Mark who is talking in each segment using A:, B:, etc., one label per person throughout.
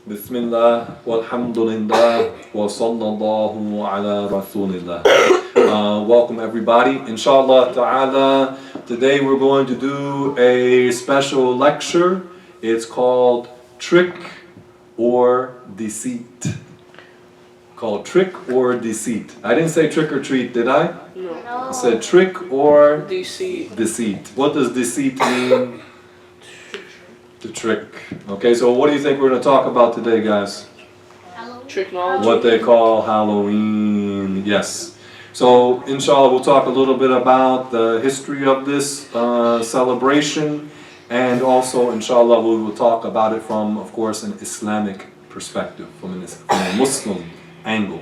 A: Bismillah, walhamdulillah, wa sallallahu ala rasulillah. Welcome everybody. Inshallah ta'ala, today we're going to do a special lecture. It's called Trick or Deceit. Called Trick or Deceit. I didn't say trick or treat, did I?
B: No.
A: I said trick or
B: Deceit.
A: deceit. What does deceit mean? To trick. Okay, so what do you think we're going to talk about today, guys?
B: Technology.
A: What they call Halloween. Yes. So, inshallah, we'll talk a little bit about the history of this celebration, and also, inshallah, we will talk about it from, of course, an Islamic perspective, from a Muslim angle.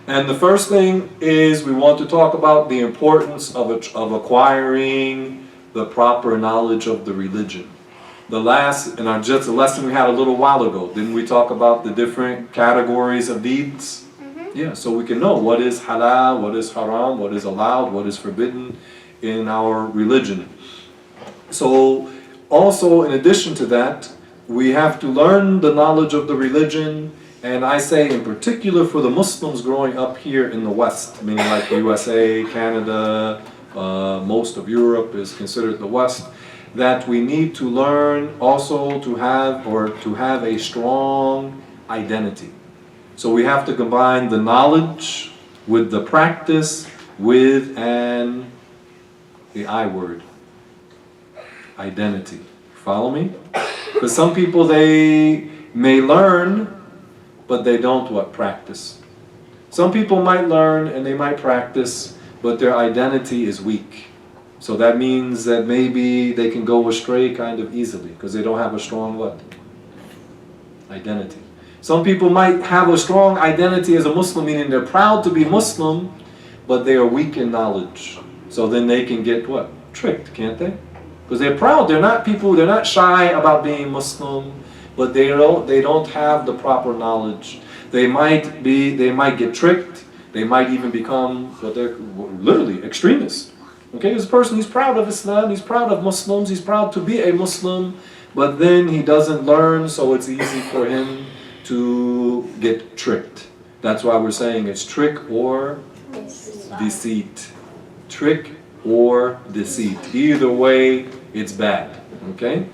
A: And the first thing is we want to talk about the importance of acquiring the proper knowledge of the religion. The last, in just a lesson we had a little while ago, didn't we talk about the different categories of deeds? Mm-hmm. Yeah, so we can know what is halal, what is haram, what is allowed, what is forbidden in our religion. So also in addition to that, we have to learn the knowledge of the religion, and I say in particular for the Muslims growing up here in the West, meaning like the USA, Canada, most of Europe is considered the West, that we need to learn also to have a strong identity. So we have to combine the knowledge with the practice with the I word, identity. Follow me? Because some people, they may learn, but they don't practice. Some people might learn and they might practice, but their identity is weak. So that means that maybe they can go astray kind of easily because they don't have a strong identity. Some people might have a strong identity as a Muslim, meaning they're proud to be Muslim, but they are weak in knowledge. So then they can get tricked, can't they? Because they're proud. They're not shy about being Muslim, but they don't have the proper knowledge. They might get tricked. They might even become what they're literally extremists. Okay, this person, he's proud of Islam, he's proud of Muslims, he's proud to be a Muslim, but then he doesn't learn, so it's easy for him to get tricked. That's why we're saying it's trick or deceit. Trick or deceit. Either way, it's bad. Okay?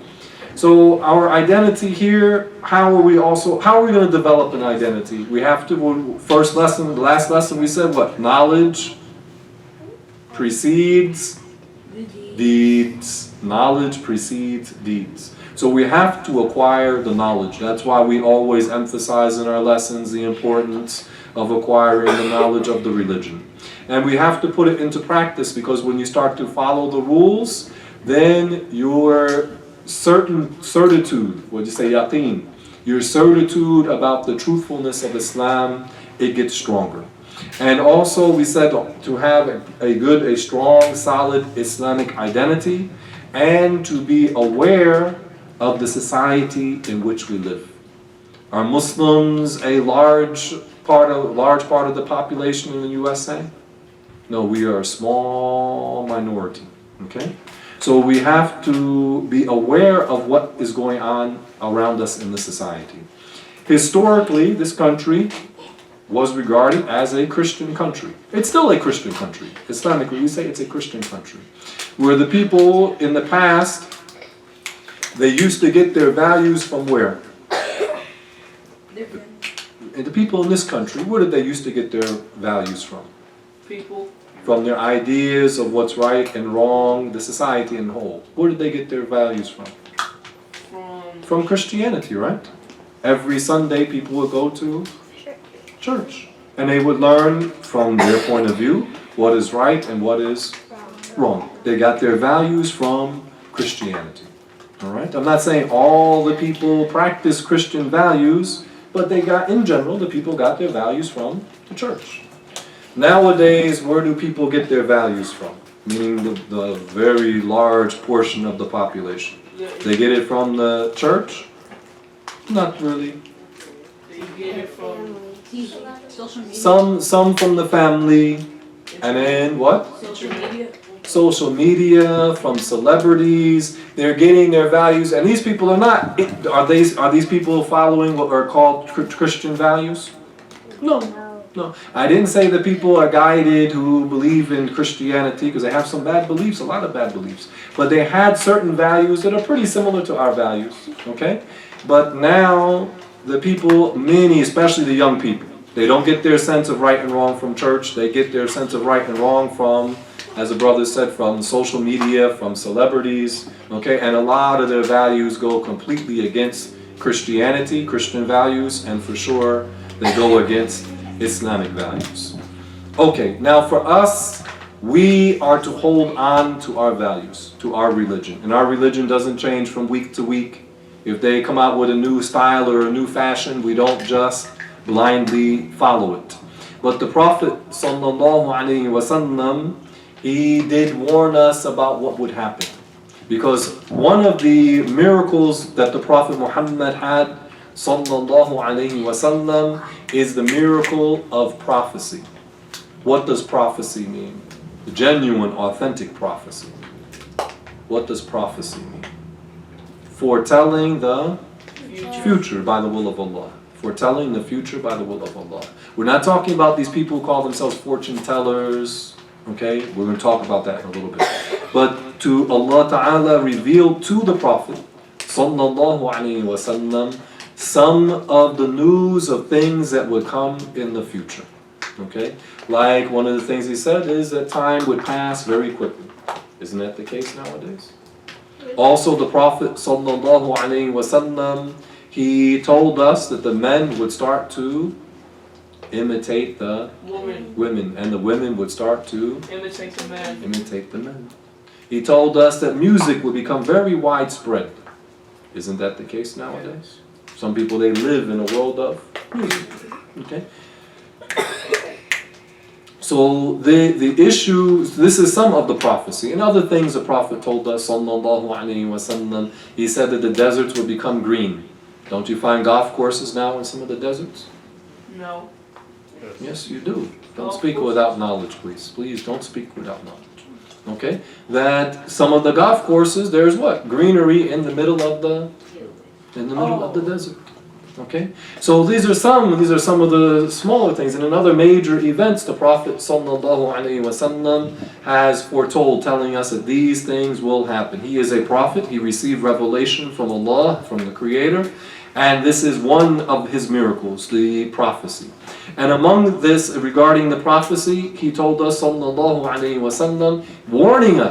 A: So our identity here, how are we going to develop an identity? We have to, the last lesson we said what? Knowledge precedes deeds. Knowledge precedes deeds. So we have to acquire the knowledge. That's why we always emphasize in our lessons the importance of acquiring the knowledge of the religion. And we have to put it into practice, because when you start to follow the rules, then your certitude, yaqeen, your certitude about the truthfulness of Islam, it gets stronger. And also we said to have a strong, solid Islamic identity, and to be aware of the society in which we live. Are Muslims a large part of the population in the USA? No, we are a small minority. Okay? So we have to be aware of what is going on around us in the society. Historically, this country was regarded as a Christian country. It's still a Christian country. Islamically, we say it's a Christian country. Where the people in the past, they used to get their values from where? And the people in this country, where did they used to get their values from?
B: People.
A: From their ideas of what's right and wrong, the society in whole. Where did they get their values from? From Christianity, right? Every Sunday people would go to church. And they would learn from their point of view what is right and what is wrong. They got their values from Christianity. All right? I'm not saying all the people practice Christian values, but in general, the people got their values from the church. Nowadays, where do people get their values from? Meaning the very large portion of the population. They get it from the church? Not really.
B: They get it from
C: Social media.
A: Some from the family, and then what?
C: Social media.
A: social media, from celebrities. They're getting their values, and these people are not. Are these people following what are called Christian values? No. No, I didn't say that people are guided who believe in Christianity, because they have some bad beliefs, a lot of bad beliefs. But they had certain values that are pretty similar to our values, okay? But now, the people, many, especially the young people, they don't get their sense of right and wrong from church. They get their sense of right and wrong from, as the brother said, from social media, from celebrities, okay? And a lot of their values go completely against Christianity, Christian values, and for sure, they go against Islamic values. Okay, now for us, we are to hold on to our values, to our religion. And our religion doesn't change from week to week. If they come out with a new style or a new fashion, we don't just blindly follow it. But the Prophet ﷺ, he did warn us about what would happen. Because one of the miracles that the Prophet Muhammad had sallallahu alayhi wasallam is the miracle of prophecy. What does prophecy mean? The genuine, authentic prophecy. What does prophecy mean? Foretelling the future by the will of Allah. Foretelling the future by the will of Allah. We're not talking about these people who call themselves fortune tellers. Okay, we're going to talk about that in a little bit. But to Allah Ta'ala revealed to the Prophet sallallahu alayhi wasallam some of the news of things that would come in the future. Okay? Like one of the things he said is that time would pass very quickly. Isn't that the case nowadays? Also the Prophet sallallahu alaihi wasallam, he told us that the men would start to imitate the women, and the women would start to
B: imitate
A: the men. He told us that music would become very widespread. Isn't that the case nowadays? Some people, they live in a world of music. Okay? So the issue, this is some of the prophecy. And other things the Prophet told us, sallallahu alayhi wasallam, he said that the deserts would become green. Don't you find golf courses now in some of the deserts?
B: No.
A: Yes, you do. Don't speak without knowledge, please. Please don't speak without knowledge. Okay? That some of the golf courses, there's what? Greenery in the middle of the desert. Okay? So these are some of the smaller things. And in other major events, the Prophet sallallahu alaihi wasallam has foretold, telling us that these things will happen. He is a prophet. He received revelation from Allah, from the Creator. And this is one of his miracles, the prophecy. And among this, regarding the prophecy, he told us, sallallahu alaihi wasallam, warning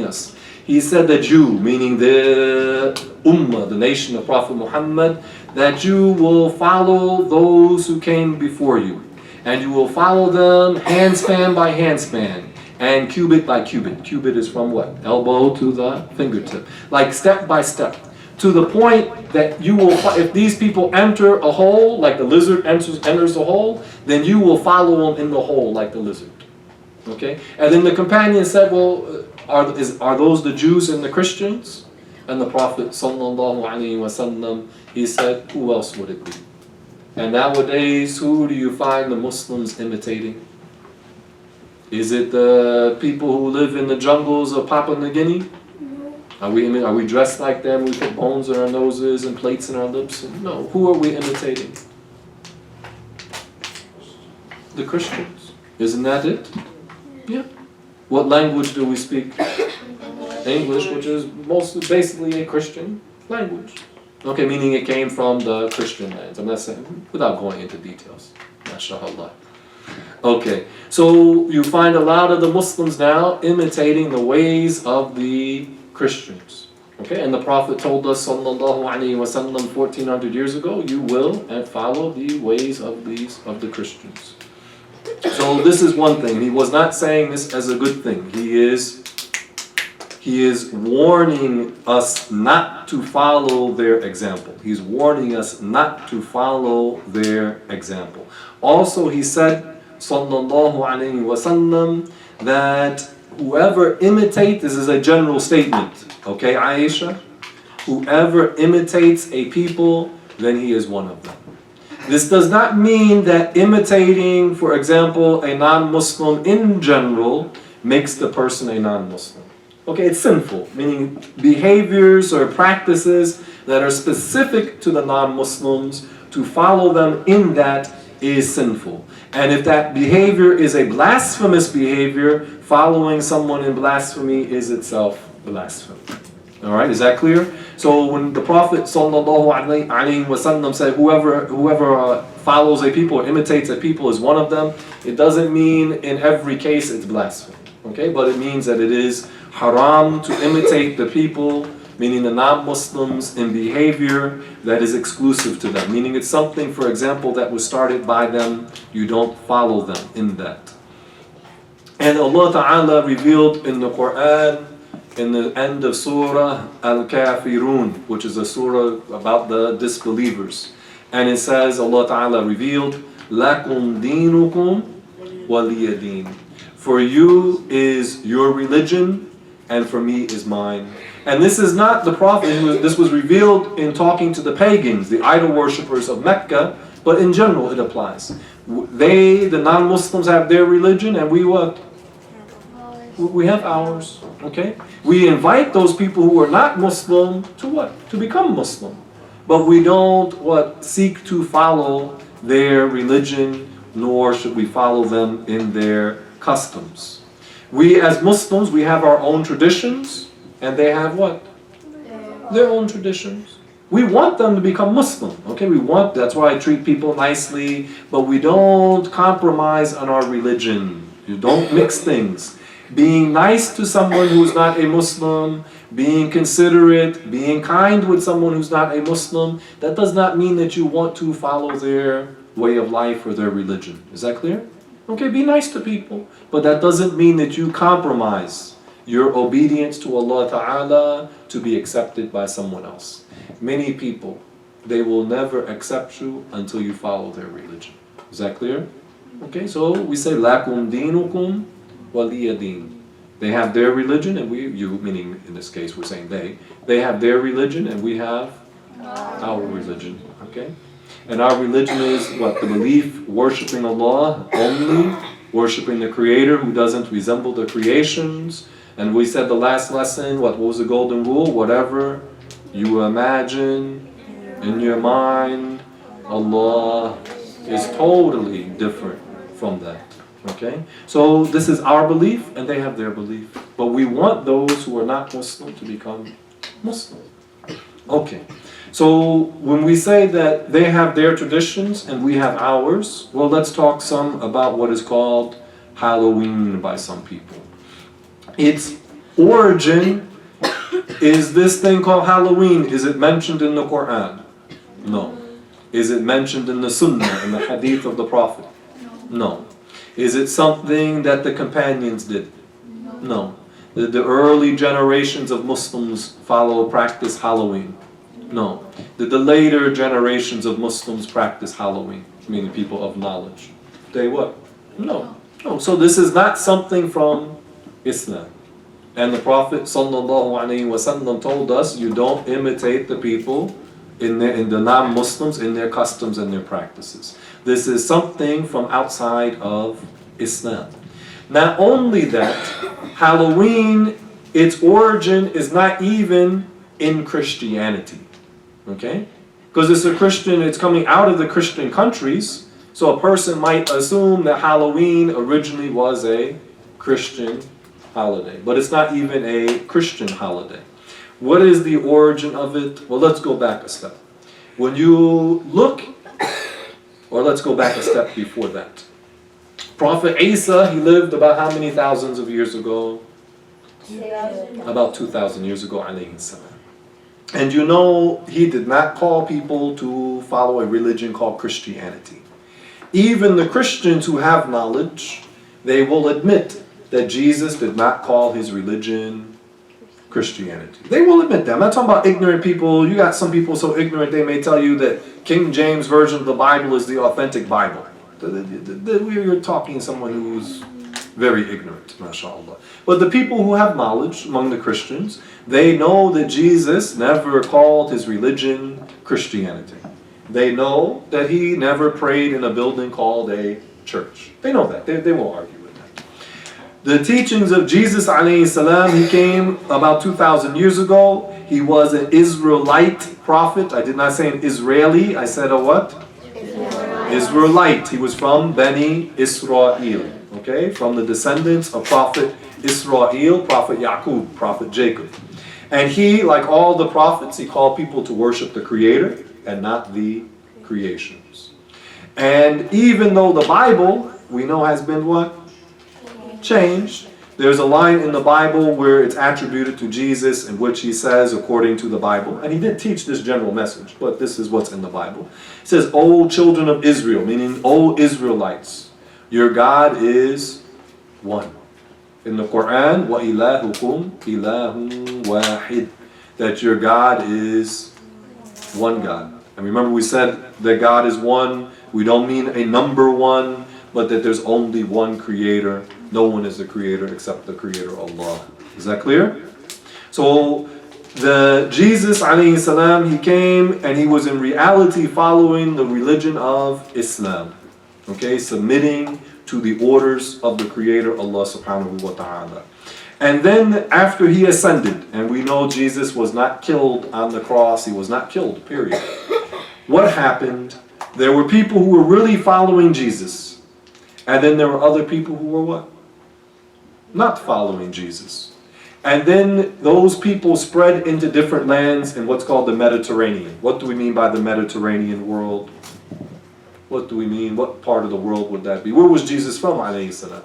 A: us. He said that you, meaning the ummah, the nation of Prophet Muhammad, that you will follow those who came before you. And you will follow them handspan by handspan, and cubit by cubit. Cubit is from what? Elbow to the fingertip. Like step by step. To the point that you will, if these people enter a hole, like the lizard enters a hole, then you will follow them in the hole like the lizard. Okay? And then the companion said, well, are those the Jews and the Christians? And the Prophet sallallahu alaihi wasallam, he said, who else would it be? And nowadays, who do you find the Muslims imitating? Is it the people who live in the jungles of Papua New Guinea? Are we dressed like them? We put bones in our noses and plates in our lips? No. Who are we imitating? The Christians. Isn't that it? Yeah. What language do we speak? English, which is basically a Christian language. Okay, meaning it came from the Christian lands. I'm not saying, without going into details. MashaAllah. Okay, so you find a lot of the Muslims now imitating the ways of the Christians. Okay, and the Prophet told us, sallallahu alaihi wasallam, 1400 years ago, you will and follow the ways of the Christians. So this is one thing. He was not saying this as a good thing. He is warning us not to follow their example. He's warning us not to follow their example. Also, he said, sallallahu alaihi wasallam, that whoever imitates, this is a general statement, okay, Aisha? Whoever imitates a people, then he is one of them. This does not mean that imitating, for example, a non-Muslim in general makes the person a non-Muslim. Okay, it's sinful, meaning behaviors or practices that are specific to the non-Muslims, to follow them in that is sinful. And if that behavior is a blasphemous behavior, following someone in blasphemy is itself blasphemy. Alright, is that clear? So when the Prophet ﷺ said whoever follows a people or imitates a people is one of them, it doesn't mean in every case it's blasphemy. Okay, but it means that it is haram to imitate the people, meaning the non-Muslims, in behavior that is exclusive to them. Meaning it's something, for example, that was started by them, you don't follow them in that. And Allah Ta'ala revealed in the Qur'an, in the end of Surah Al-Kafirun, which is a surah about the disbelievers. And it says, Allah Ta'ala revealed, لَكُمْ دِينُكُمْ وَلِيَ دِينِ. For you is your religion, and for me is mine. And this is not the Prophet, this was revealed in talking to the pagans, the idol worshippers of Mecca, but in general it applies. They, the non-Muslims, have their religion, and we what? We have ours, okay? We invite those people who are not Muslim to what? To become Muslim. But we don't what? Seek to follow their religion, nor should we follow them in their customs. We as Muslims, we have our own traditions, and they have what? Their own traditions. We want them to become Muslim, okay? That's why I treat people nicely, but we don't compromise on our religion. You don't mix things. Being nice to someone who's not a Muslim, being considerate, being kind with someone who's not a Muslim, that does not mean that you want to follow their way of life or their religion. Is that clear? Okay, be nice to people, but that doesn't mean that you compromise your obedience to Allah Ta'ala to be accepted by someone else. Many people, they will never accept you until you follow their religion. Is that clear? Okay, so we say, لَكُمْ دِينُكُمْ وَلِيَ دِينِ. They have their religion, and you, meaning in this case we're saying they have their religion, and we have our religion. Okay? And our religion is what? The belief, worshipping Allah only, worshipping the Creator who doesn't resemble the creations. And we said the last lesson, what was the golden rule? Whatever you imagine in your mind, Allah is totally different from that. Okay? So this is our belief, and they have their belief. But we want those who are not Muslim to become Muslim. Okay. So when we say that they have their traditions and we have ours, well, let's talk some about what is called Halloween by some people. Its origin is this thing called Halloween. Is it mentioned in the Qur'an? No. Is it mentioned in the Sunnah, in the Hadith of the Prophet? No. Is it something that the companions did? No. Did the early generations of Muslims practice Halloween? No. Did the later generations of Muslims practice Halloween? Meaning people of knowledge. They what? No. No. So this is not something from Islam. And the Prophet ﷺ told us, you don't imitate the people in the non-Muslims in their customs and their practices. This is something from outside of Islam. Not only that, Halloween, its origin is not even in Christianity. Okay? Because it's coming out of the Christian countries, so a person might assume that Halloween originally was a Christian holiday. But it's not even a Christian holiday. What is the origin of it? Well, let's go back a step. When you look, or let's go back a step before that. Prophet Isa, he lived about how many thousands of years ago? About 2,000 years ago, alayhi salam. And you know, he did not call people to follow a religion called Christianity. Even the Christians who have knowledge, they will admit that Jesus did not call his religion Christianity. They will admit that. I'm not talking about ignorant people. You got some people so ignorant they may tell you that King James Version of the Bible is the authentic Bible. We're talking someone who's very ignorant, mashallah. But the people who have knowledge among the Christians, they know that Jesus never called his religion Christianity. They know that he never prayed in a building called a church. They know that. They won't argue with that. The teachings of Jesus alayhi salam, he came about 2,000 years ago. He was an Israelite prophet. I did not say an Israeli, I said a what? Israelite. He was from Bani Israel. Okay, from the descendants of Prophet Israel, Prophet Yaqub, Prophet Jacob. And he, like all the prophets, he called people to worship the Creator and not the creations. And even though the Bible, we know, has been what? Changed. There's a line in the Bible where it's attributed to Jesus in which he says, according to the Bible, and he did teach this general message, but this is what's in the Bible. It says, O children of Israel, meaning O Israelites, your God is one. In the Qur'an, وَإِلَهُكُمْ إِلَهٌ وَاحِدٌ, that your God is one God. And remember we said that God is one. We don't mean a number one, but that there's only one creator. No one is the creator except the creator Allah. Is that clear? So the Jesus alayhi salam, he came and he was in reality following the religion of Islam. Okay, submitting to the orders of the creator Allah subhanahu wa ta'ala. And then after he ascended, and we know Jesus was not killed on the cross, he was not killed, period. What happened? There were people who were really following Jesus. And then there were other people who were what? Not following Jesus. And then those people spread into different lands in what's called the Mediterranean. What do we mean by the Mediterranean world? What do we mean? What part of the world would that be? Where was Jesus from, alayhi salam?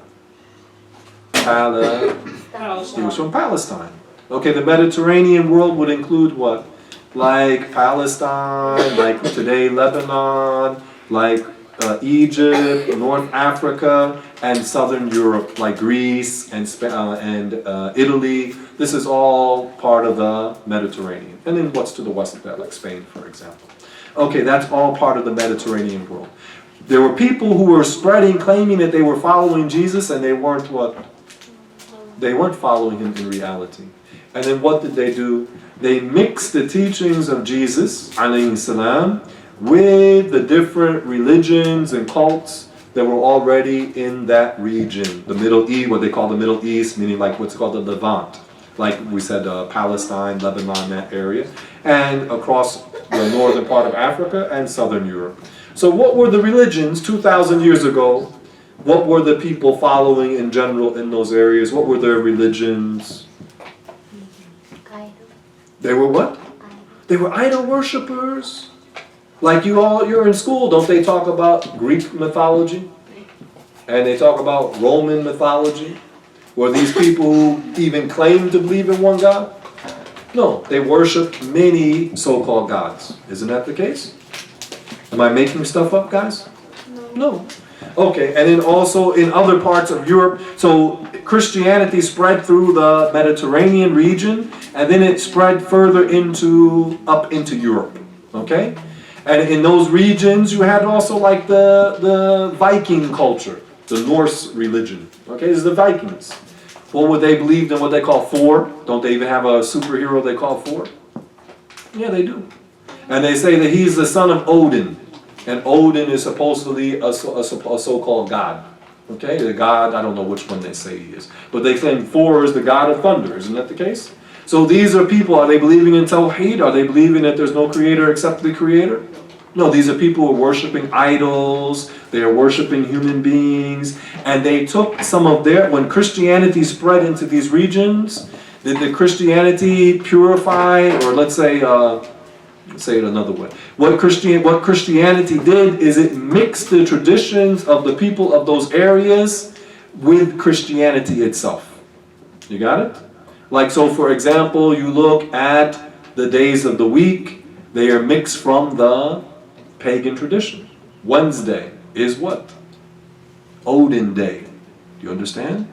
A: He was from Palestine. Okay, the Mediterranean world would include what? Like Palestine, like today Lebanon, like Egypt, North Africa, and Southern Europe, like Greece and Italy. This is all part of the Mediterranean. And then what's to the west of that, like Spain, for example. Okay, that's all part of the Mediterranean world. There were people who were spreading, claiming that they were following Jesus, and they weren't what? They weren't following him in reality. And then what did they do? They mixed the teachings of Jesus, alayhi salam, with the different religions and cults that were already in that region. The Middle East, what they call the Middle East, meaning like what's called the Levant. Like we said, Palestine, Lebanon, that area. And across the northern part of Africa and southern Europe. So what were the religions 2,000 years ago? What were the people following in general in those areas? What were their religions? They were what? They were idol worshippers. Like you're in school, don't they talk about Greek mythology? And they talk about Roman mythology? Were these people who even claimed to believe in one God? No, they worshiped many so-called gods. Isn't that the case? Am I making stuff up, guys? No. Okay, and then also in other parts of Europe, so Christianity spread through the Mediterranean region, and then it spread further up into Europe. Okay? And in those regions, you had also like the Viking culture, the Norse religion. Okay, this is the Vikings. What would they believe in? What they call Thor? Don't they even have a superhero they call Thor? Yeah, they do. And they say that he's the son of Odin. And Odin is supposedly a so-called god. Okay, the god, I don't know which one they say he is. But they claim Thor is the god of thunder. Isn't that the case? So these are people, are they believing in Tawheed? Are they believing that there's no creator except the creator? No, these are people who are worshiping idols. They are worshiping human beings. And they took some of when Christianity spread into these regions, did the Christianity purify, or let's say it another way. What Christianity did is it mixed the traditions of the people of those areas with Christianity itself. You got it? Like, so for example, you look at the days of the week, they are mixed from the pagan tradition. Wednesday is what? Odin Day. Do you understand?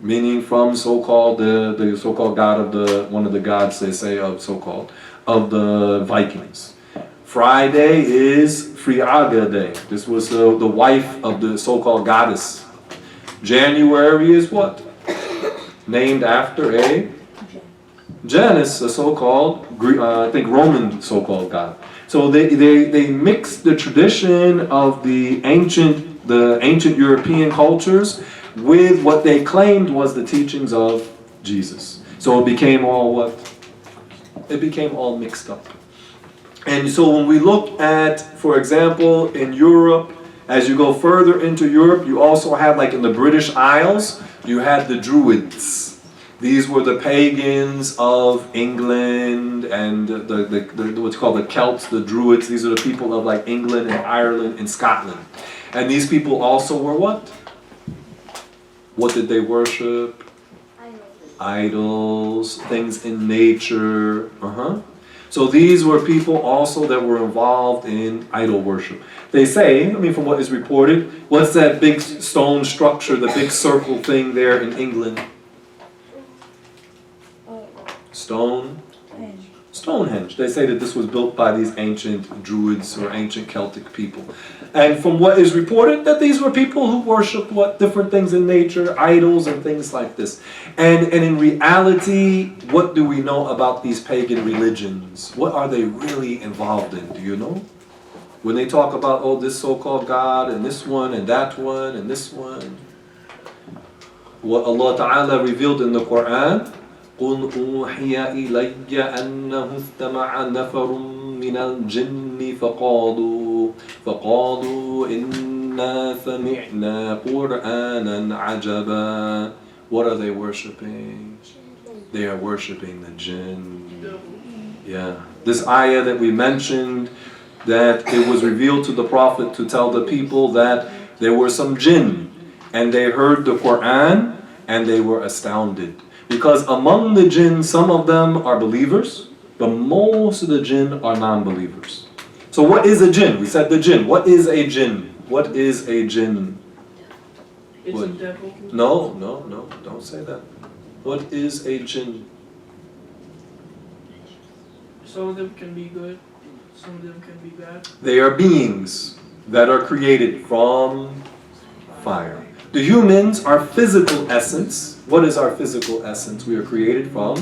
A: Meaning from so-called the so-called god of one of the gods they say of so-called of the Vikings. Friday is Friaga Day. This was the wife of the so-called goddess. January is what? Named after a Janus, a so-called I think Roman so-called god. So they mixed the tradition of the ancient European cultures with what they claimed was the teachings of Jesus. So it became all what? It became all mixed up. And so when we look at, for example, in Europe, as you go further into Europe, you also have, like in the British Isles, you had the Druids. These were the pagans of England and the what's called the Celts, the Druids. These are the people of like England and Ireland and Scotland. And these people also were what? What did they worship? Idols, things in nature. So these were people also that were involved in idol worship. They say, from what is reported, what's that big stone structure, the big circle thing there in England? Stonehenge. They say that this was built by these ancient Druids or ancient Celtic people. And from what is reported, that these were people who worshipped different things in nature, idols and things like this. And in reality, what do we know about these pagan religions? What are they really involved in? Do you know? When they talk about, this so-called God and this one and that one and this one. What Allah Ta'ala revealed in the Qur'an, قُلْ أُوحِيَ إِلَيَّ أَنَّهُ اسْتَمَعَ نَفَرٌ مِنَ الْجِنِّ فَقَالُوا إِنَّا سَمِعْنَا قُرْآنًا عَجَبًا. What are they worshipping? They are worshipping the jinn. Yeah. This ayah that we mentioned, that it was revealed to the Prophet to tell the people that there were some jinn, and they heard the Qur'an, and they were astounded. Because among the jinn, some of them are believers, but most of the jinn are non-believers. So what is a jinn? We said the jinn. What is a jinn? What is a jinn?
B: It's a devil.
A: No, don't say that. What is a jinn?
B: Some of them can be good, some of them can be bad.
A: They are beings that are created from fire. The humans are physical essence. What is our physical essence? We are created from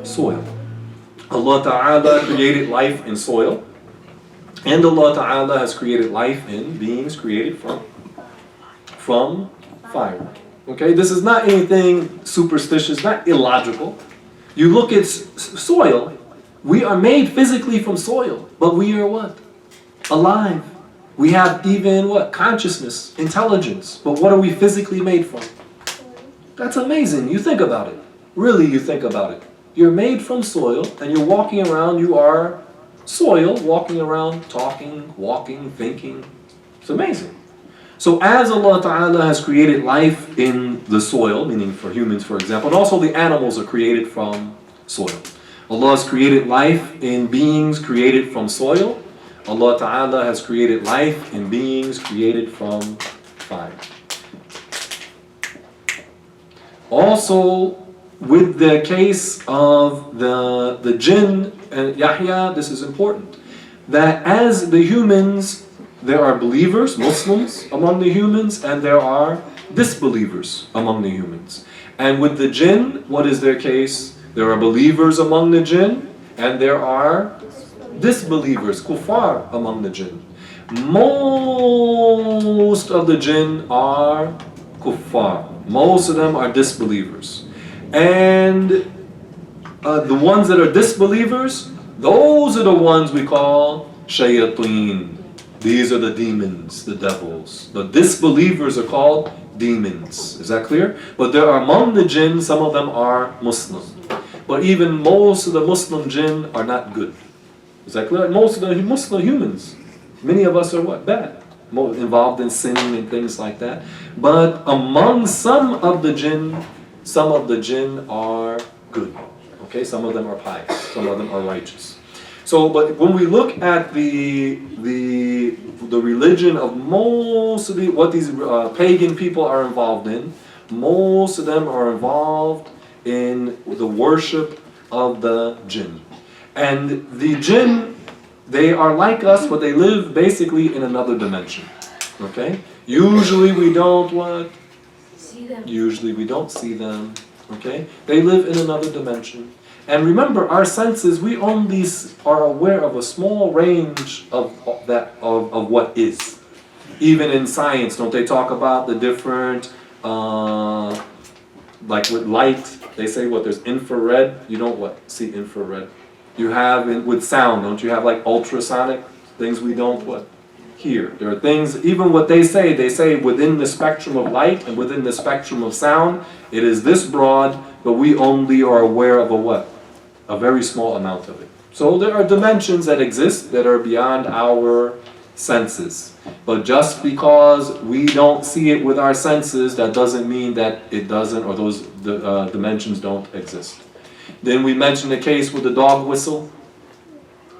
A: soil. Allah Ta'ala created life in soil. And Allah Ta'ala has created life in beings created from fire. Okay, this is not anything superstitious, not illogical. You look at soil, we are made physically from soil, but we are what? Alive. We have even what? Consciousness, intelligence. But what are we physically made from? That's amazing. You think about it. Really, you think about it. You're made from soil, and you're walking around, you are soil, walking around, talking, walking, thinking. It's amazing. So as Allah Ta'ala has created life in the soil, meaning for humans, for example, and also the animals are created from soil. Allah has created life in beings created from soil. Allah Ta'ala has created life in beings created from fire. Also, with the case of the jinn and Yahya, this is important. That as the humans, there are believers, Muslims among the humans, and there are disbelievers among the humans. And with the jinn, what is their case? There are believers among the jinn, and there are disbelievers, kuffar, among the jinn. Most of the jinn are kuffar. Most of them are disbelievers. And the ones that are disbelievers, those are the ones we call shayateen. These are the demons, the devils. The disbelievers are called demons. Is that clear? But there are among the jinn, some of them are Muslim. But even most of the Muslim jinn are not good. Is that clear? Most of the Muslim humans, many of us are what? Bad. Involved in sin and things like that. But among some of the jinn are good. Okay, some of them are pious, some of them are righteous. So, but when we look at the religion of most of what these pagan people are involved in, most of them are involved in the worship of the jinn. And the jinn, they are like us, but they live basically in another dimension. Okay? Usually we don't what? See them. Usually we don't see them. Okay? They live in another dimension. And remember, our senses, we only are aware of a small range of what is. Even in science, don't they talk about the different like with light, they say what, there's infrared, you don't what, see infrared. You have, with sound, don't you have like ultrasonic, things we don't what, hear. There are things, even what they say within the spectrum of light and within the spectrum of sound, it is this broad, but we only are aware of a what? A very small amount of it. So there are dimensions that exist that are beyond our senses. But just because we don't see it with our senses, that doesn't mean that it doesn't, or those dimensions don't exist. Then we mentioned the case with the dog whistle.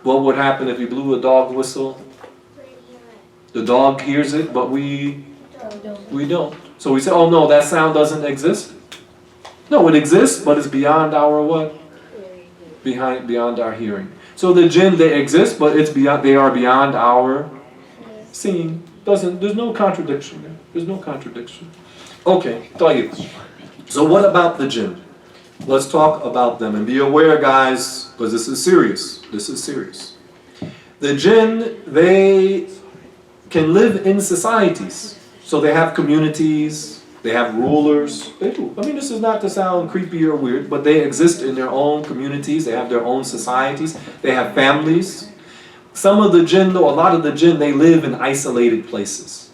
A: What would happen if you blew a dog whistle? The dog hears it, but we don't. So we say, oh no, that sound doesn't exist. No, it exists, but it's beyond our what? Beyond our hearing. So the jinn, they exist, but it's beyond. They are beyond our seeing. There's no contradiction there. There's no contradiction. Okay, طيب. So what about the jinn? Let's talk about them and be aware, guys, because this is serious. This is serious. The jinn, they can live in societies. So they have communities, they have rulers. They do. I mean, this is not to sound creepy or weird, but they exist in their own communities, they have their own societies, they have families. Some of the jinn, though, a lot of the jinn, they live in isolated places.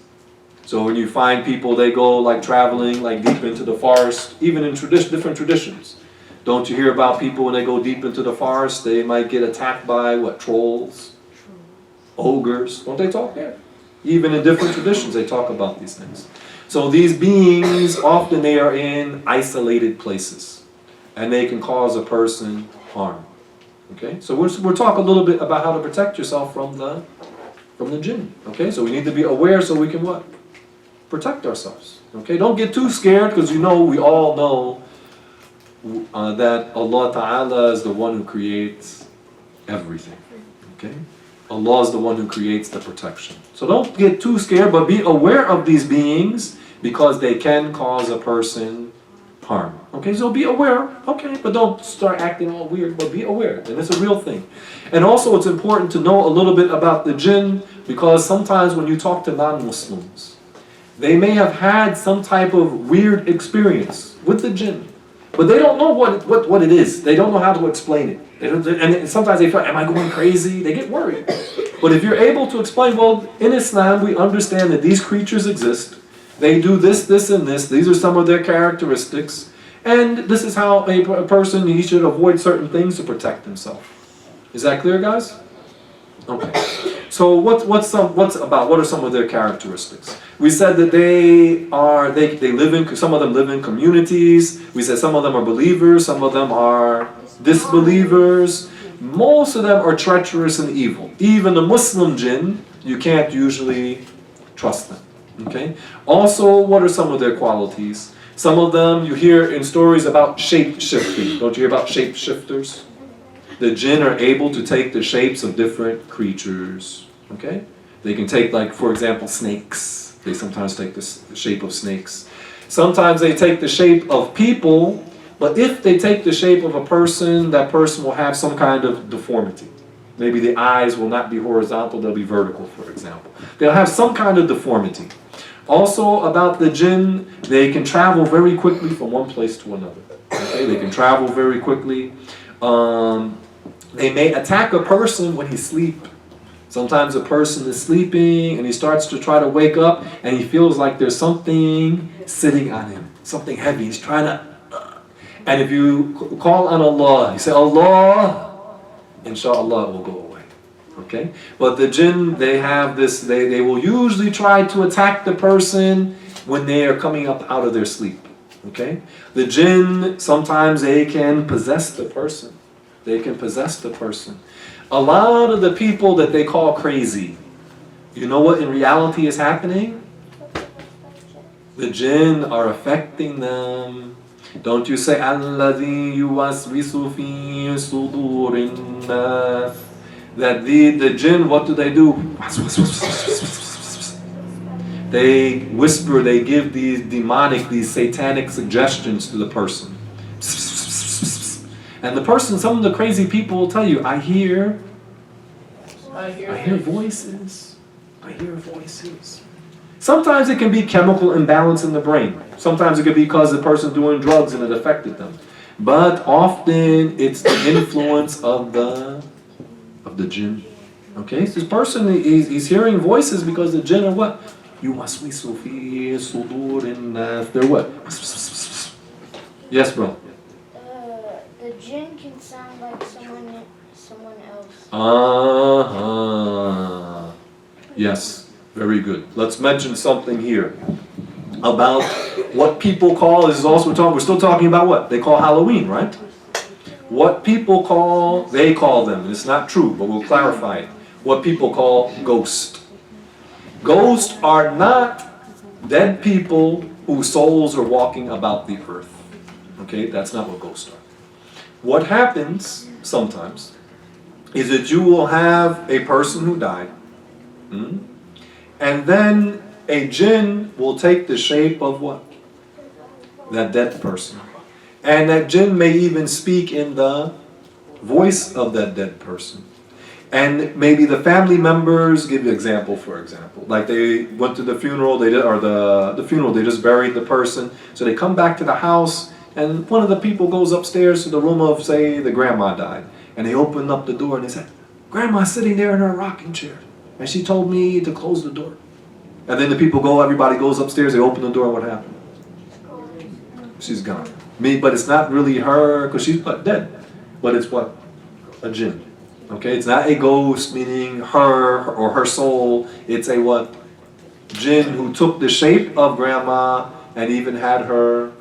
A: So when you find people, they go like traveling like deep into the forest, even in different traditions. Don't you hear about people when they go deep into the forest, they might get attacked by what, trolls, ogres? Don't they talk there? Even in different traditions, they talk about these things. So these beings, often they are in isolated places, and they can cause a person harm. Okay, so we'll talk a little bit about how to protect yourself from the jinn. Okay, so we need to be aware so we can what? Protect ourselves. Okay, don't get too scared, because we all know that Allah Ta'ala is the one who creates everything. Okay, Allah is the one who creates the protection. So don't get too scared, but be aware of these beings, because they can cause a person harm. Okay, so be aware, okay, but don't start acting all weird, but be aware, and it's a real thing. And also it's important to know a little bit about the jinn, because sometimes when you talk to non-Muslims, they may have had some type of weird experience with the jinn, but they don't know what it is. They don't know how to explain it. And sometimes they feel, am I going crazy? They get worried. But if you're able to explain, well, in Islam we understand that these creatures exist. They do this, this, and this. These are some of their characteristics. And this is how a person, he should avoid certain things to protect himself. Is that clear, guys? Okay. So what are some of their characteristics? We said that they live in, some of them live in communities. We said some of them are believers, some of them are disbelievers. Most of them are treacherous and evil. Even the Muslim jinn, you can't usually trust them. Okay. Also, what are some of their qualities? Some of them you hear in stories about shape-shifting. Don't you hear about shape-shifters? The jinn are able to take the shapes of different creatures. Okay? They can take, like, for example, snakes. They sometimes take the shape of snakes. Sometimes they take the shape of people, but if they take the shape of a person, that person will have some kind of deformity. Maybe the eyes will not be horizontal, they'll be vertical, for example. They'll have some kind of deformity. Also, about the jinn, they can travel very quickly from one place to another. Okay? They can travel very quickly. They may attack a person when he's asleep. Sometimes a person is sleeping and he starts to try to wake up and he feels like there's something sitting on him, something heavy. He's trying to... And if you call on Allah, you say, Allah, inshallah it will go away. Okay? But the jinn, they have this, they will usually try to attack the person when they are coming up out of their sleep. Okay? The jinn, sometimes they can possess the person. They can possess the person. A lot of the people that they call crazy, you know what in reality is happening? The jinn are affecting them. Don't you say, الَّذِي يُوَسْوِسُ فِي صُدُورِ النَّاسِ? That the jinn, what do? They whisper, they give these demonic, these satanic suggestions to the person. And the person, some of the crazy people will tell you, I hear voices. I hear voices. Sometimes it can be chemical imbalance in the brain. Sometimes it could be because the person's doing drugs and it affected them. But often it's the influence of the jinn. Okay, so this person he's hearing voices because the jinn are what? يوسوس في صدور الناس. They're what? Yes, bro.
C: The jinn can sound like someone else.
A: Yes, very good. Let's mention something here about what people call, this is also we're still talking about what? They call Halloween, right? What people call, they call them, it's not true, but we'll clarify it. What people call ghosts. Ghosts are not dead people whose souls are walking about the earth. Okay, that's not what ghosts are. What happens sometimes is that you will have a person who died, and then a jinn will take the shape of what? That dead person. And that jinn may even speak in the voice of that dead person. And maybe the family members, give you an example, for example. Like they went to the funeral, they just buried the person. So they come back to the house, and one of the people goes upstairs to the room of, say, the grandma died. And they open up the door and they say, Grandma's sitting there in her rocking chair. And she told me to close the door. And then the people go, everybody goes upstairs, they open the door, and what happened? She's gone. But it's not really her, because she's dead. But it's what? A jinn. Okay, it's not a ghost, meaning her or her soul. It's a what? Jinn who took the shape of grandma and even had her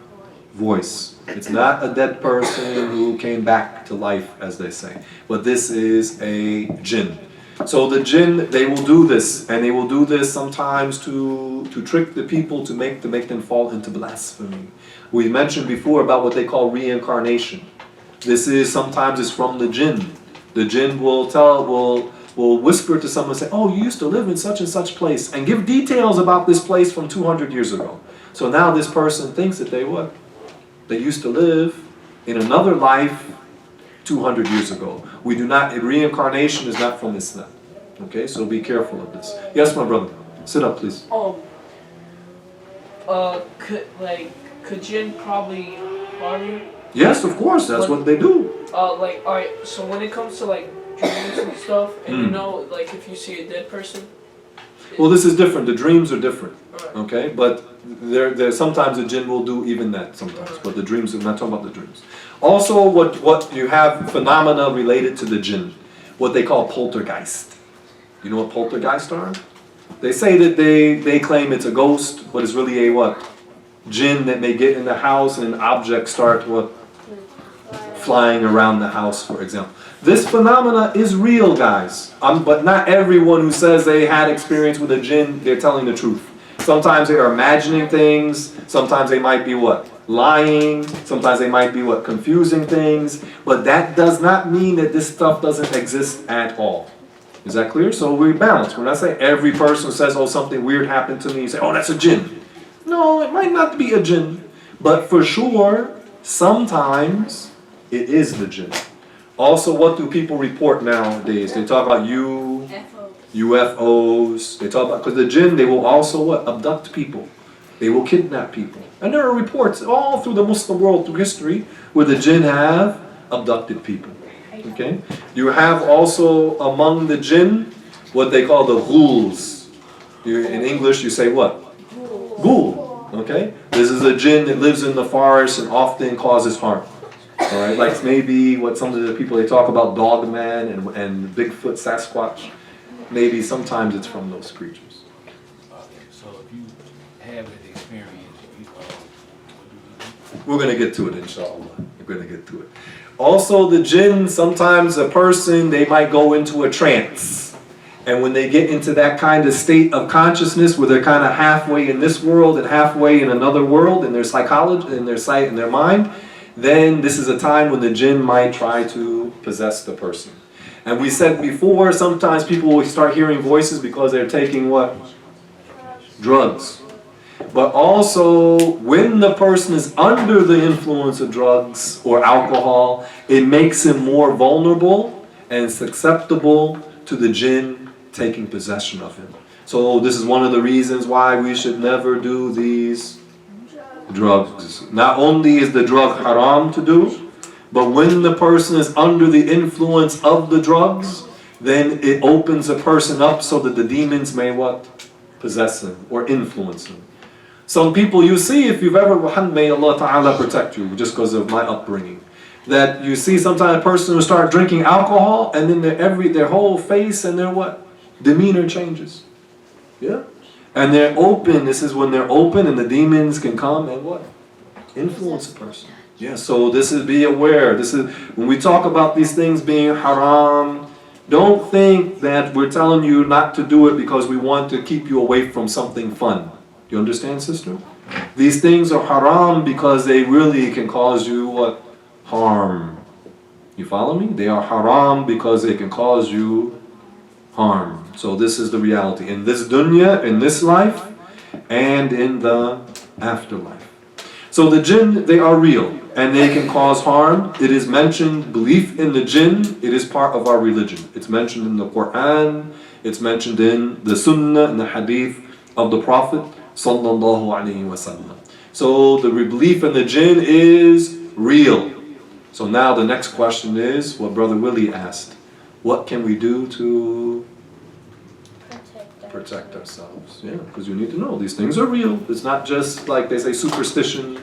A: voice. It's not a dead person who came back to life, as they say. But this is a jinn. So the jinn, they will do this, and they will do this sometimes to trick the people, to make them fall into blasphemy. We mentioned before about what they call reincarnation. This is sometimes it's from the jinn. The jinn will whisper to someone and say, oh, you used to live in such and such place, and give details about this place from 200 years ago. So now this person thinks that they used to live in another life 200 years ago. Reincarnation is not from Islam. Okay, so be careful of this. Yes, my brother. Sit up, please.
B: Could jinn probably harm you?
A: Yes, of course, that's what they do.
B: Alright, so when it comes to dreams and stuff, and if you see a dead person.
A: Well, this is different. The dreams are different. Okay, but there sometimes the jinn will do even that sometimes. But the dreams, I'm not talking about the dreams. Also, what you have phenomena related to the jinn, what they call poltergeist. You know what poltergeist are? They say that they claim it's a ghost, but it's really a what? Jinn that may get in the house and an object start flying around the house, for example. This phenomena is real, guys. But not everyone who says they had experience with a jinn, they're telling the truth. Sometimes they are imagining things. Sometimes they might be lying. Sometimes they might be confusing things. But that does not mean that this stuff doesn't exist at all. Is that clear? So we balance. We're not saying every person says, oh, something weird happened to me. You say, oh, that's a jinn. No, it might not be a jinn. But for sure, sometimes it is the jinn. Also, what do people report nowadays? They talk about UFOs. They talk about, because the jinn, they will also abduct people. They will kidnap people. And there are reports all through the Muslim world, through history, where the jinn have abducted people. Okay? You have also among the jinn what they call the ghouls. In English, you say what? Ghoul. Okay? This is a jinn that lives in the forest and often causes harm. All right, like maybe what some of the people they talk about, Dogman and Bigfoot, Sasquatch. Maybe sometimes it's from those creatures.
D: So if you have an experience,
A: we're going to get to it, inshallah. We're going to get to it. Also, the jinn, sometimes a person, they might go into a trance. And when they get into that kind of state of consciousness where they're kind of halfway in this world and halfway in another world in their psychology, in their sight, in their mind, then this is a time when the jinn might try to possess the person. And we said before, sometimes people will start hearing voices because they're taking what? Drugs. But also, when the person is under the influence of drugs or alcohol, it makes him more vulnerable and susceptible to the jinn taking possession of him. So this is one of the reasons why we should never do these drugs. Not only is the drug haram to do, but when the person is under the influence of the drugs, then it opens a person up so that the demons may what? Possess him or influence him. Some people you see, if you've ever, may Allah Ta'ala protect you, just because of my upbringing, that you see sometimes a person will start drinking alcohol and then their whole face and their what? Demeanor changes. Yeah? And they're open, this is when they're open and the demons can come and what? Influence a person. Yeah, so this is, be aware. This is, when we talk about these things being haram, don't think that we're telling you not to do it because we want to keep you away from something fun. You understand, sister? These things are haram because they really can cause you what? Harm. You follow me? They are haram because they can cause you harm. So this is the reality. In this dunya, in this life, and in the afterlife. So the jinn, they are real. And they can cause harm. It is mentioned, belief in the jinn, it is part of our religion. It's mentioned in the Qur'an, it's mentioned in the Sunnah, in the Hadith of the Prophet sallallahu alaihi wasallam. So the belief in the jinn is real. So now the next question is what Brother Willie asked. What can we do to protect ourselves? Yeah, because you need to know these things are real. It's not just like they say superstition.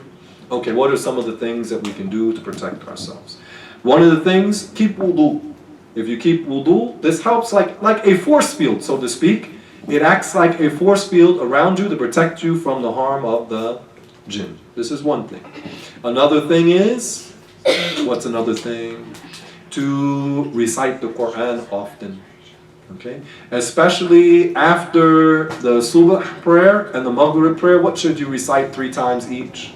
A: Okay, what are some of the things that we can do to protect ourselves? One of the things, keep wudu. If you keep wudu, this helps like a force field, so to speak. It acts like a force field around you to protect you from the harm of the jinn. This is one thing. Another thing is, what's another thing? To recite the Qur'an often. Okay? Especially after the subh prayer and the maghrib prayer, what should you recite 3 times each?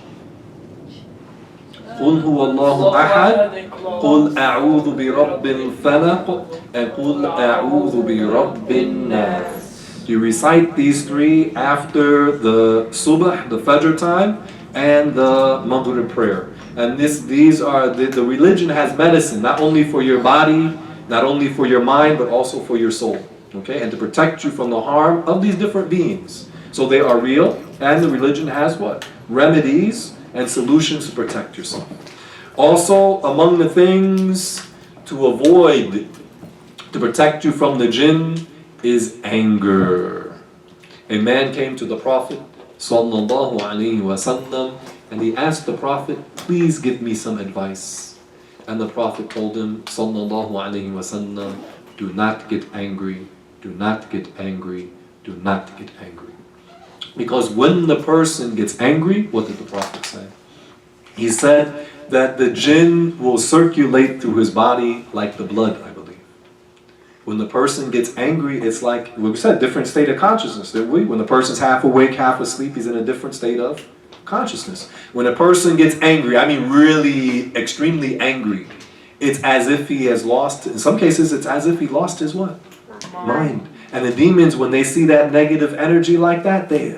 A: قل هو الله أحد قل أعوذ برب الفلق and قل أعوذ برب الناس. You recite these 3 after the subh, the fajr time, and the maghrib prayer. And these are, the religion has medicine, not only for your body, not only for your mind, but also for your soul. Okay? And to protect you from the harm of these different beings. So they are real, and the religion has what? Remedies and solutions to protect yourself. Also, among the things to avoid, to protect you from the jinn, is anger. A man came to the Prophet sallallahu alaihi wasallam and he asked the Prophet, please give me some advice. And the Prophet told him sallallahu alaihi wasallam, do not get angry, do not get angry, do not get angry. Because when the person gets angry, what did the Prophet say? He said that the jinn will circulate through his body like the blood, I believe. When the person gets angry, it's like, we said, different state of consciousness, didn't we? When the person's half awake, half asleep, he's in a different state of consciousness. When a person gets angry, I mean really extremely angry, it's as if he has lost, in some cases, it's as if he lost his what? Mind. And the demons, when they see that negative energy like that, they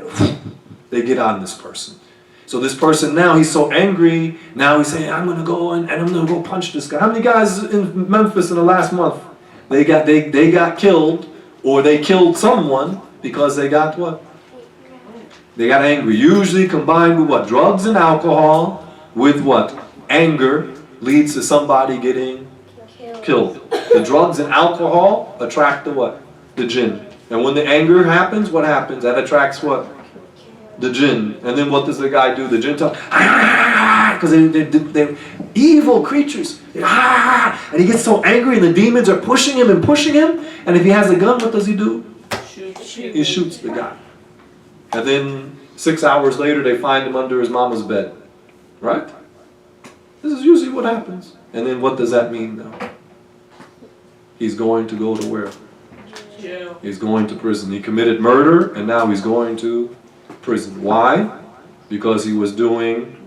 A: get on this person. So this person now, he's so angry, now he's saying, I'm going to go and I'm going to go punch this guy. How many guys in Memphis in the last month, they got killed, or they killed someone because they got what? They got angry. Usually combined with what? Drugs and alcohol, with what? Anger leads to somebody getting killed. The drugs and alcohol attract the what? The jinn. And when the anger happens, what happens? That attracts what? The jinn. And then what does the guy do? The jinn tells, because they're evil creatures. And he gets so angry and the demons are pushing him. And if he has a gun, what does he do? He shoots the guy. And then 6 hours later, they find him under his mama's bed. Right? This is usually what happens. And then what does that mean now? He's going to go to where?
B: Jail.
A: He's going to prison. He committed murder and now he's going to prison. Why? Because he was doing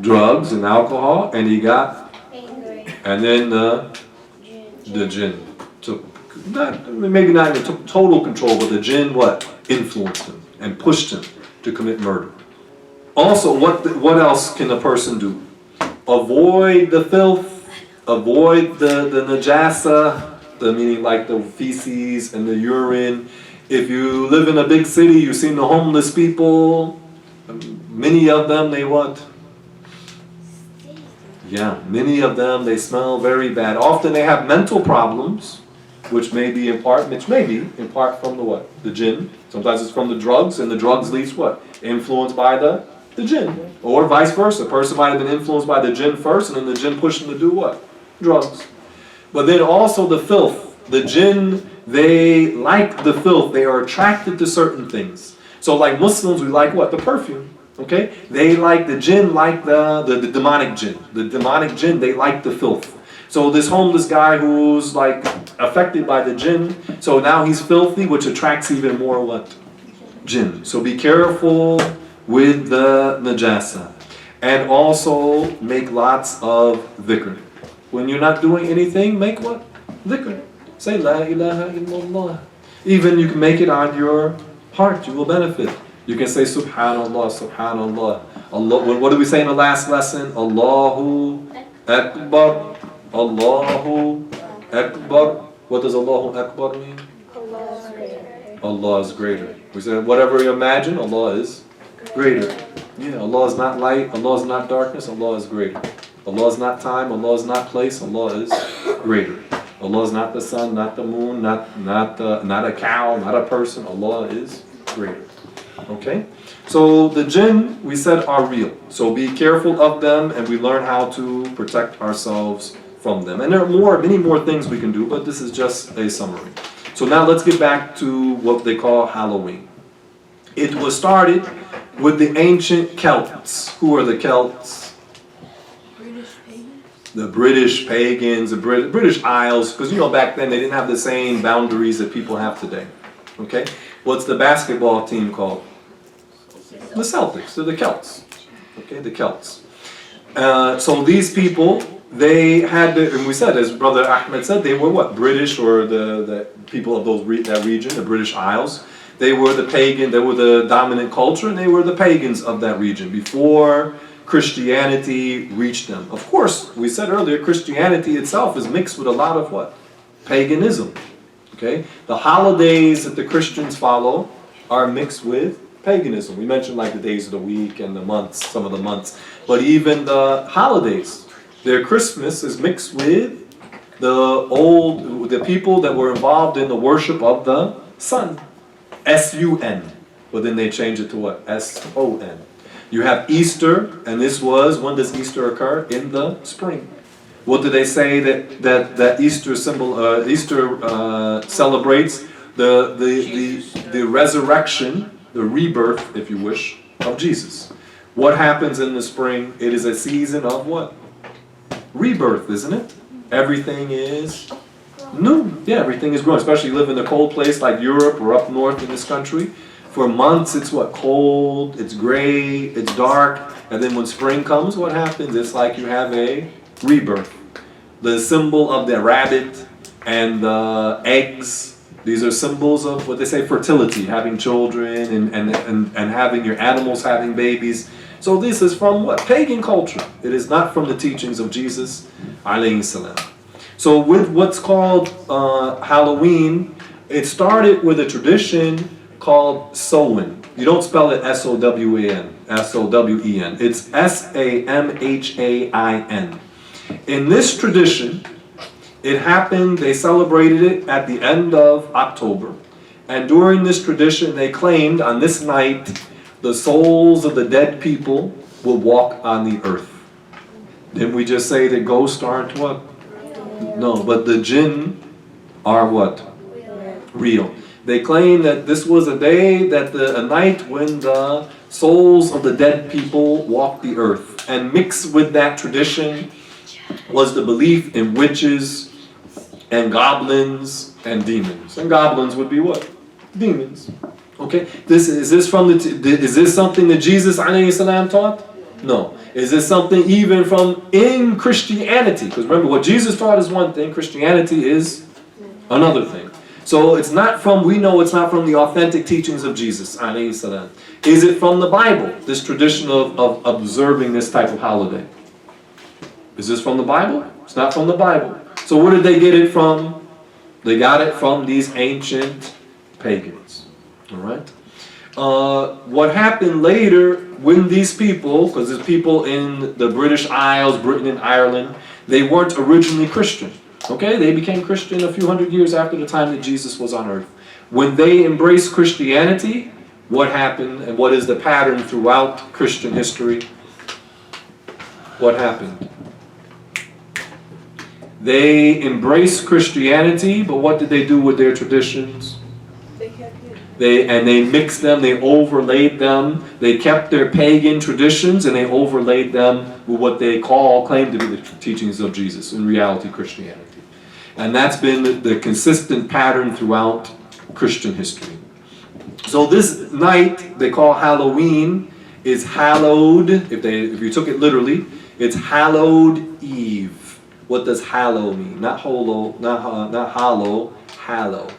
A: drugs and alcohol and he got
C: angry.
A: And then the jinn took, maybe not even took total control, but the jinn what? Influenced him and pushed him to commit murder. Also, what else can a person do? Avoid the filth, avoid the najasa meaning like the feces and the urine. If you live in a big city, you've seen the homeless people. Many of them, they what? Yeah, many of them, they smell very bad. Often they have mental problems, which may be in part from the what? The jinn. Sometimes it's from the drugs, and the drugs leads what? Influenced by the jinn. Or vice versa. A person might have been influenced by the jinn first, and then the jinn pushed them to do what? Drugs. But then also the filth. The jinn, they like the filth. They are attracted to certain things. So like Muslims, we like what? The perfume. Okay? They like, the jinn like the demonic jinn. The demonic jinn, they like the filth. So this homeless guy who's like affected by the jinn, so now he's filthy, which attracts even more what? Jinn. So be careful with the najasa. And also make lots of dhikr. When you're not doing anything, make what? Dhikr. Say La ilaha illallah. Even you can make it on your heart, you will benefit. You can say Subhanallah, Subhanallah. Allah, what did we say in the last lesson? Allahu Akbar, Allahu Akbar. What does Allahu Akbar mean? Allah is greater. We said whatever you imagine, Allah is greater. Yeah, Allah is not light, Allah is not darkness, Allah is greater. Allah is not time, Allah is not place, Allah is greater. Allah is not the sun, not the moon, not a cow, not a person. Allah is greater. Okay? So the jinn, we said, are real. So be careful of them, and we learn how to protect ourselves from them. And there are many more things we can do, but this is just a summary. So now let's get back to what they call Halloween. It was started with the ancient Celts. Who are the Celts? The British pagans, the British Isles, because back then they didn't have the same boundaries that people have today. Okay? What's the basketball team called? The Celtics. They're the Celts. Okay, the Celts. So these people, they had, and we said, as Brother Ahmed said, they were what? British, or the people of that region, the British Isles. They were the pagan, they were the dominant culture, and they were the pagans of that region before Christianity reached them. Of course, we said earlier, Christianity itself is mixed with a lot of what? Paganism. Okay? The holidays that the Christians follow are mixed with paganism. We mentioned like the days of the week and the months, some of the months. But even the holidays, their Christmas is mixed with the people that were involved in the worship of the sun. S-U-N. But then they changed it to what? S-O-N. You have Easter, and when does Easter occur? In the spring. What do they say that Easter celebrates? The resurrection, the rebirth, if you wish, of Jesus. What happens in the spring? It is a season of what? Rebirth, isn't it? Everything is new. Yeah, everything is growing. Especially you live in a cold place like Europe or up north in this country. For months it's what? Cold, it's gray, it's dark. And then when spring comes, what happens? It's like you have a rebirth. The symbol of the rabbit and the eggs, these are symbols of what they say, fertility, having children and having your animals having babies. So this is from what? Pagan culture. It is not from the teachings of Jesus alayhi salam. So with what's called Halloween, it started with a tradition called Samhain. You don't spell it S-O-W-E-N. S-O-W-E-N. It's S-A-M-H-A-I-N. In this tradition, it happened, they celebrated it at the end of October. And during this tradition, they claimed on this night, the souls of the dead people will walk on the earth. Didn't we just say that ghosts aren't what? No, but the jinn are what? Real. They claim that this was a night when the souls of the dead people walked the earth. And mixed with that tradition was the belief in witches and goblins and demons. And goblins would be what? Demons. Okay? Is this something that Jesus alayhi salam taught? No. Is this something even from in Christianity? Because remember, what Jesus taught is one thing, Christianity is another thing. So we know it's not from the authentic teachings of Jesus alayhi salam. Is it from the Bible, this tradition of observing this type of holiday? Is this from the Bible? It's not from the Bible. So where did they get it from? They got it from these ancient pagans. All right. What happened later when these people, because there's people in the British Isles, Britain and Ireland, they weren't originally Christian. Okay, they became Christian a few hundred years after the time that Jesus was on earth. When they embraced Christianity, what happened and what is the pattern throughout Christian history? What happened? They embraced Christianity, but what did they do with their traditions?
B: They kept it.
A: They mixed them, they overlaid them, they kept their pagan traditions and they overlaid them with what they claim to be the teachings of Jesus, in reality Christianity. And that's been the consistent pattern throughout Christian history. So this night they call Halloween is hallowed, if you took it literally, it's hallowed Eve. What does hallow mean? Not hollow, not hollow, hallow.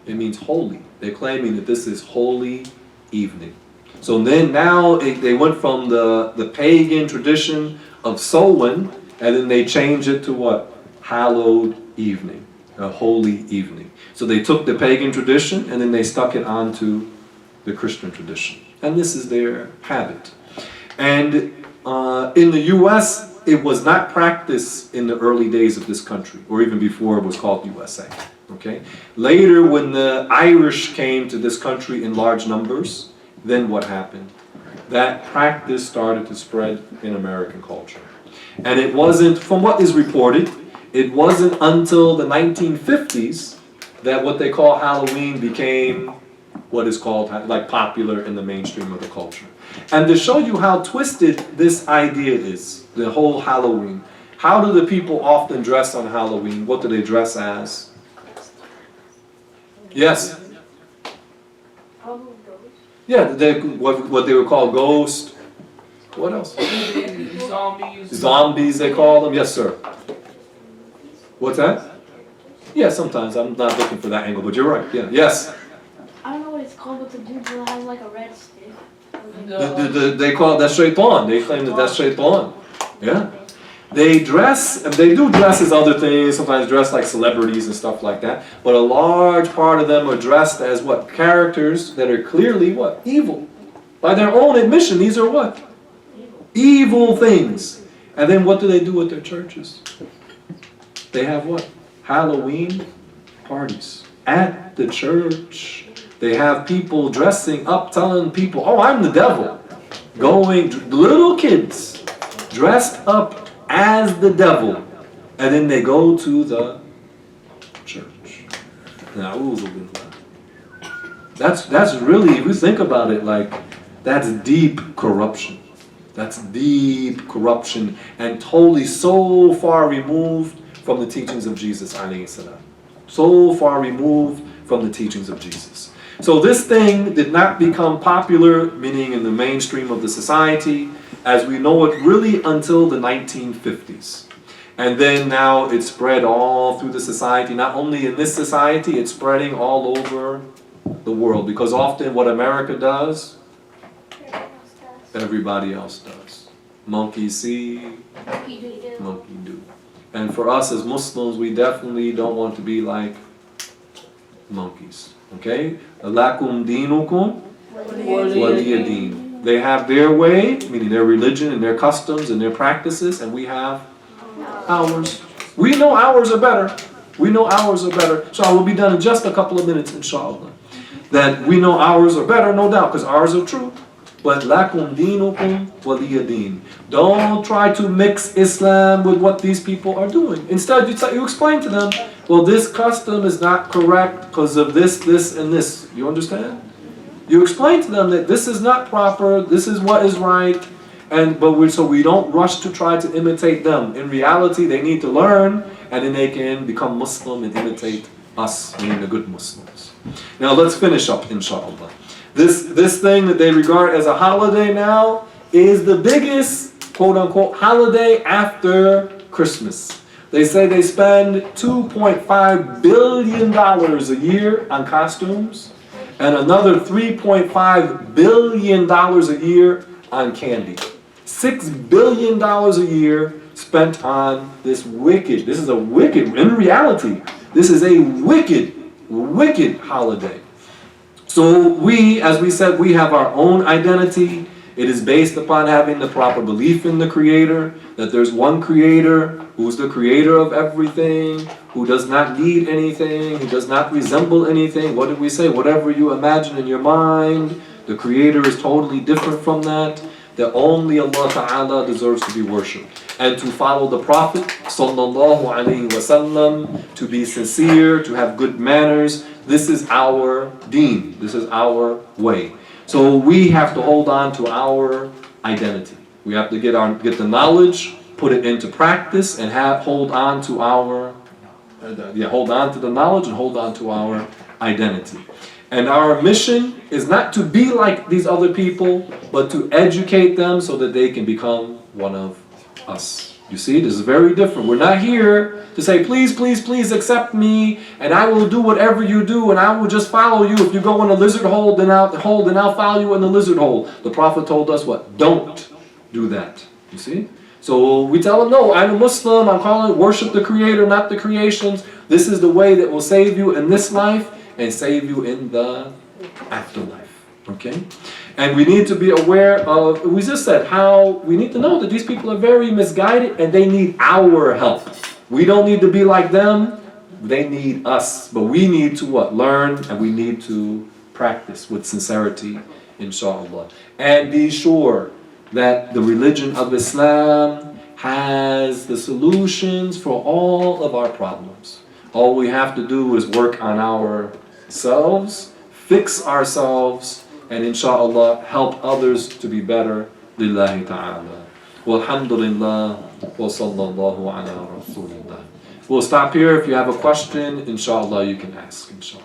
A: It means holy. They're claiming that this is holy evening. So then now they went from the pagan tradition of Samhain, and then they changed it to what? Hallowed evening, a holy evening. So they took the pagan tradition and then they stuck it onto the Christian tradition. And this is their habit. And in the U.S., it was not practiced in the early days of this country, or even before it was called USA. Okay? Later, when the Irish came to this country in large numbers, then what happened? That practice started to spread in American culture. And it wasn't, from what is reported, it wasn't until the 1950s that what they call Halloween became what is called like popular in the mainstream of the culture. And to show you how twisted this idea is, the whole Halloween, how do the people often dress on Halloween? What do they dress as? Yes? Yeah, what they would call ghosts. What else?
B: Zombies.
A: Zombies, they call them. Yes, sir. What's that? Yeah, sometimes. I'm not looking for that angle, but you're right. Yeah. Yes.
C: I don't know what it's called, but the dude will have like a red stick.
A: They call it that's shaitan. They claim that that's shaitan. Yeah. They dress, and they do dress as other things, sometimes dress like celebrities and stuff like that. But a large part of them are dressed as what? Characters that are clearly what? Evil. By their own admission, these are what? Evil things. And then what do they do with their churches? They have what? Halloween parties at the church. They have people dressing up, telling people, oh, I'm the devil. Little kids dressed up as the devil. And then they go to the church. Now, that's really, if you think about it, like, that's deep corruption. That's deep corruption and totally so far removed from the teachings of Jesus, alayhi salam. So far removed from the teachings of Jesus. So this thing did not become popular, meaning in the mainstream of the society, as we know it really until the 1950s. And then now it's spread all through the society. Not only in this society, it's spreading all over the world. Because often what America does, everybody else does. Monkey see, monkey do. And for us as Muslims, we definitely don't want to be like monkeys. Okay? Lakum dinukum waliya deen. They have their way, meaning their religion and their customs and their practices, and we have ours. We know ours are better. We know ours are better. So I will be done in just a couple of minutes, inshallah. That we know ours are better, no doubt, because ours are true. But lakum dinukum waliya deen. Don't try to mix Islam with what these people are doing. Instead, you explain to them, well, this custom is not correct because of this, this, and this. You understand? You explain to them that this is not proper, this is what is right, so we don't rush to try to imitate them. In reality, they need to learn, and then they can become Muslim and imitate us, meaning the good Muslims. Now let's finish up, inshallah. This thing that they regard as a holiday now is the biggest, quote-unquote, holiday after Christmas. They say they spend $2.5 billion a year on costumes and another $3.5 billion a year on candy. $6 billion a year spent on this wicked, this is a wicked, in reality, this is a wicked, wicked holiday. So we, as we said, we have our own identity. It is based upon having the proper belief in the Creator, that there's one Creator who's the creator of everything, who does not need anything, who does not resemble anything. What did we say? Whatever you imagine in your mind, the Creator is totally different from that. That only Allah Ta'ala deserves to be worshipped. And to follow the Prophet Sallallahu Alaihi Wasallam, to be sincere, to have good manners. This is our deen. This is our way. So we have to hold on to our identity. We have to get the knowledge, put it into practice, and hold on to hold on to the knowledge and hold on to our identity. And our mission is not to be like these other people, but to educate them so that they can become one of us. You see, this is very different. We're not here to say, please, please, please accept me, and I will do whatever you do, and I will just follow you. If you go in a lizard hole, then I'll follow you in the lizard hole. The Prophet told us what? Don't do that. You see? So we tell them, no, I'm a Muslim, I'm calling it worship the Creator, not the creations. This is the way that will save you in this life and save you in the afterlife. Okay? And we need to be aware of, we just said how we need to know that these people are very misguided and they need our help. We don't need to be like them, they need us. But we need to what? Learn, and we need to practice with sincerity, inshallah. And be sure that the religion of Islam has the solutions for all of our problems. All we have to do is work on ourselves, fix ourselves, and inshallah help others to be better. Lillahi ta'ala. Walhamdulillah wa sallallahu ala rasulillah. We'll stop here. If you have a question, inshallah you can ask, inshallah.